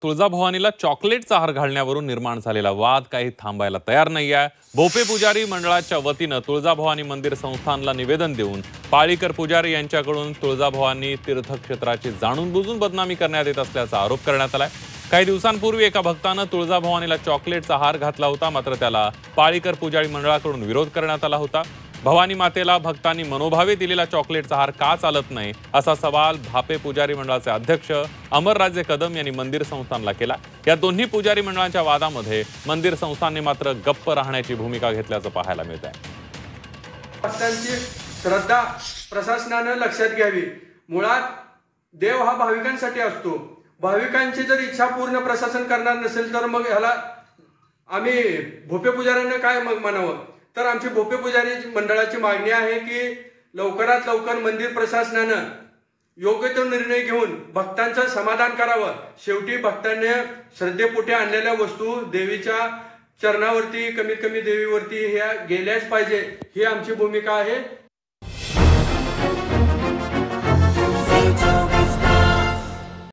तुळजाभवानीला चॉकलेटचा हार घालण्यावरून निर्माण झालेला वाद काही थांबायला तयार नाहीये। भोपे पुजारी मंडळाच्या वतीनं तुळजाभवानी मंदिर संस्थानला निवेदन देऊन पाळीकर पुजारी यांच्याकडून तुळजाभवानी तीर्थक्षेत्राची जाणून बुजून बदनामी करण्यात येत असल्याचा आरोप करण्यात आलाय। काही दिवसांपूर्वी एका भक्तानं तुळजाभवानीला चॉकलेटचा हार घातला होता, मात्र त्याला पाळीकर पुजारी मंडळाकडून विरोध करण्यात आला होता। भवानी मातेला भक्तांनी मनोभावे दिलेला चॉकलेटचा हार का चालत नाही, असा सवाल भापे पुजारी मंडळाचे अध्यक्ष अमरराजे कदम यांनी मंदिर संस्थानला केला। या दोन्ही पुजारी मंडळांच्या वादामध्ये मंदिर संस्थानने मात्र गप्प राहण्याची भूमिका घेतल्याचं पाहायला मिळत आहे। भक्तांची श्रद्धा प्रशासनाने लक्षात घ्यावी। मुळात देव हा भाविकांसाठी असतो। भाविकांची जर इच्छा पूर्ण प्रशासन करणार नसेल तर मग ह्याला आम्ही भोपे पुजाऱ्यांना काय मग म्हणावं? तर आमची भोपे पुजारी मंडळाची मागणी आहे की लवकरात लवकर मंदिर प्रशासनानं योग्य तो निर्णय घेऊन भक्तांचं समाधान करावं। शेवटी भक्तांनी श्रद्धेपोटी आणलेल्या वस्तू देवीच्या चरणावरती कमीत कमी देवीवरती ह्या गेल्याच पाहिजे, ही आमची भूमिका आहे।